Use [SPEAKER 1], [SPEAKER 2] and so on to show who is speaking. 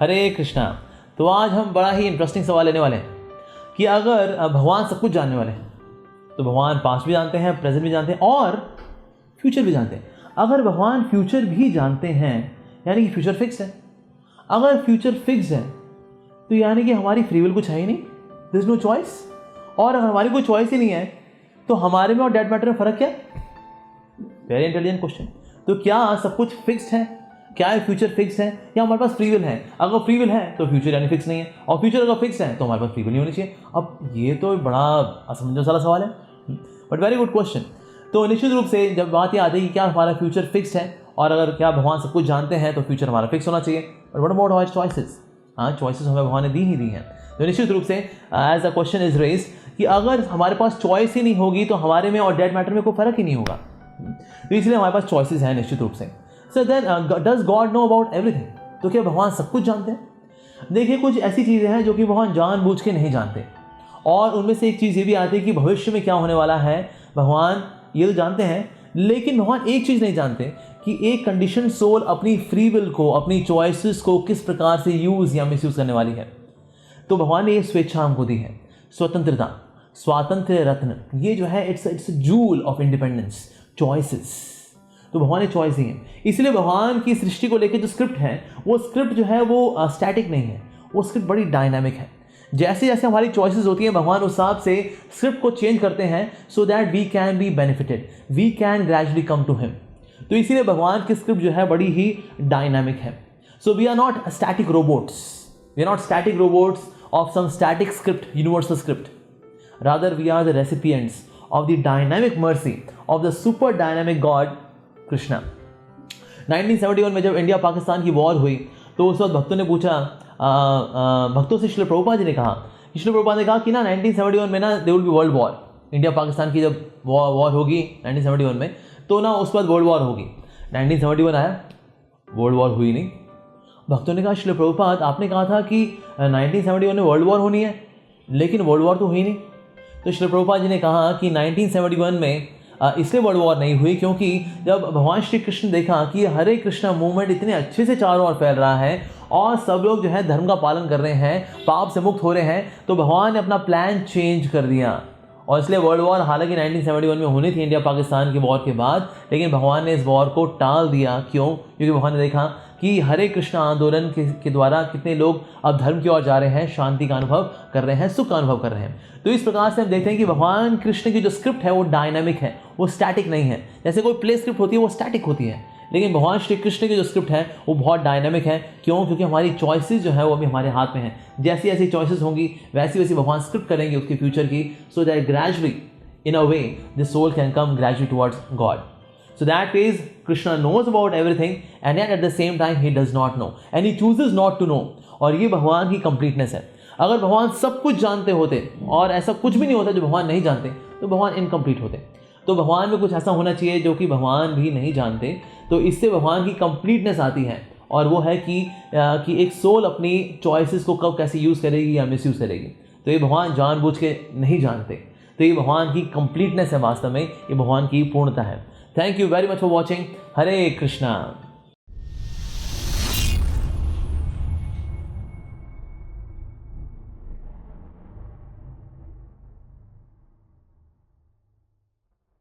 [SPEAKER 1] हरे कृष्णा। तो आज हम बड़ा ही इंटरेस्टिंग सवाल लेने वाले हैं कि अगर भगवान सब कुछ जानने वाले हैं तो भगवान पास्ट भी जानते हैं, प्रेजेंट भी जानते हैं और फ्यूचर भी जानते हैं। अगर भगवान फ्यूचर भी जानते हैं यानी कि फ्यूचर फिक्स है। अगर फ्यूचर फिक्स है तो यानी कि हमारी फ्री विल कुछ है ही नहीं, देयर इज नो चॉइस। और अगर हमारी कोई चॉइस ही नहीं है तो हमारे में और डेड मैटर में फ़र्क क्या? Very intelligent question. तो क्या सब कुछ फिक्स्ड है? क्या है फ्यूचर फिक्स है या हमारे पास फ्री विल है? अगर फ्री विल है तो फ्यूचर यानी फिक्स नहीं है, और फ्यूचर अगर फिक्स है तो हमारे पास फ्री विल नहीं होनी चाहिए। अब ये तो बड़ा असमंजस वाला सवाल है, बट वेरी गुड क्वेश्चन। तो निश्चित रूप से जब बात ये आती है कि क्या हमारा फ्यूचर फिक्स है और अगर क्या भगवान सब कुछ जानते हैं तो फ्यूचर हमारा फिक्स होना चाहिए। But what about our choices? हाँ, चॉइसेस हमें भगवान ने दी ही दी हैं। तो निश्चित रूप से as a question is raise कि अगर हमारे पास चॉइस ही नहीं होगी तो हमारे में और डेड मैटर में कोई फर्क ही नहीं होगा। तो इसलिए हमारे पास चॉइसेस हैं निश्चित रूप से। So then does God know about everything? तो क्या भगवान सब कुछ जानते हैं? देखिए, कुछ ऐसी चीज़ें हैं जो कि भगवान जानबूझ के नहीं जानते, और उनमें से एक चीज़ ये भी आती है कि भविष्य में क्या होने वाला है भगवान ये तो जानते हैं। लेकिन भगवान एक चीज़ नहीं जानते कि एक कंडीशन सोल अपनी फ्री विल को, अपनी चॉइसेस को किस प्रकार से यूज़ या मिसयूज़ करने वाली है। तो भगवान ने ये स्वेच्छा हमको दी है, स्वतंत्रता, स्वातंत्र्य रत्न। ये जो है it's joule of independence, choices. तो भगवान ने चॉइस दी है। इसलिए भगवान की सृष्टि को लेकर जो स्क्रिप्ट है वो स्क्रिप्ट जो है वो स्टैटिक नहीं है, वो स्क्रिप्ट बड़ी डायनामिक है। जैसे जैसे हमारी चॉइसेस होती हैं भगवान उस हिसाब से स्क्रिप्ट को चेंज करते हैं so that we can be benefited, we can gradually come to him. तो इसीलिए भगवान की स्क्रिप्ट जो है बड़ी ही डायनामिक है। So we are not static robots, we are not static robots of some static script, universal script. Rather we are the recipients of the dynamic mercy of the super dynamic God Krishna. 1971 में जब India Pakistan की war हुई तो उस वक्त भक्तों ने पूछा, भक्तों से श्रील प्रभुपाद जी ने कहा, श्रील प्रभुपाद ने कहा कि ना 1971 में ना there will be world war. India Pakistan की जब वॉर होगी 1971 में तो ना उस बाद वर्ल्ड वॉर होगी। 1971 आया, वर्ल्ड वॉर हुई नहीं। भक्तों ने कहा, श्रील प्रभुपाद आपने कहा था कि 1971 में वर्ल्ड वॉर होनी है लेकिन वर्ल्ड वॉर तो हुई नहीं। तो श्रील प्रभुपाद जी ने कहा कि 1971 में इसलिए वर्ल्ड वॉर नहीं हुई क्योंकि जब भगवान श्री कृष्ण देखा कि हरे कृष्णा मूवमेंट इतने अच्छे से चारों ओर फैल रहा है और सब लोग जो है धर्म का पालन कर रहे हैं, पाप से मुक्त हो रहे हैं, तो भगवान ने अपना प्लान चेंज कर दिया। और इसलिए वर्ल्ड वॉर हालांकि 1971 में होनी थी इंडिया पाकिस्तान की वॉर के बाद, लेकिन भगवान ने इस वॉर को टाल दिया। क्यों? क्योंकि भगवान ने देखा कि हरे कृष्णा आंदोलन के द्वारा कितने लोग अब धर्म की ओर जा रहे हैं, शांति का अनुभव कर रहे हैं, सुख का अनुभव कर रहे हैं। तो इस प्रकार से हम देखते हैं कि भगवान कृष्ण की जो स्क्रिप्ट है वो डायनामिक है, वो स्टैटिक नहीं है। जैसे कोई प्ले स्क्रिप्ट होती है वो स्टैटिक होती है, लेकिन भगवान श्री कृष्ण की जो स्क्रिप्ट है वो बहुत डायनामिक है। क्यों? क्योंकि हमारी चॉइसेस जो है वो अभी हमारे हाथ में है। जैसी जैसी चॉइसेस होंगी वैसी वैसी भगवान स्क्रिप्ट करेंगे उसकी फ्यूचर की, so that gradually in a way the soul can come gradually towards God. So that is Krishna knows about everything and yet at the same time he does not know and he chooses not to know. और ये भगवान की completeness है। अगर भगवान सब कुछ जानते होते और ऐसा कुछ भी नहीं होता जो भगवान नहीं जानते तो भगवान इनकम्प्लीट होते। तो भगवान में कुछ ऐसा होना चाहिए जो कि भगवान भी नहीं जानते, तो इससे भगवान की कंप्लीटनेस आती है। और वो है कि एक सोल अपनी चॉइसेस को कब कैसे यूज़ करेगी या मिसयूज़ करेगी। तो ये भगवान जानबूझ के नहीं जानते। तो ये भगवान की कंप्लीटनेस है, वास्तव में ये भगवान की पूर्णता है। Thank you very much for watching. Hare Krishna.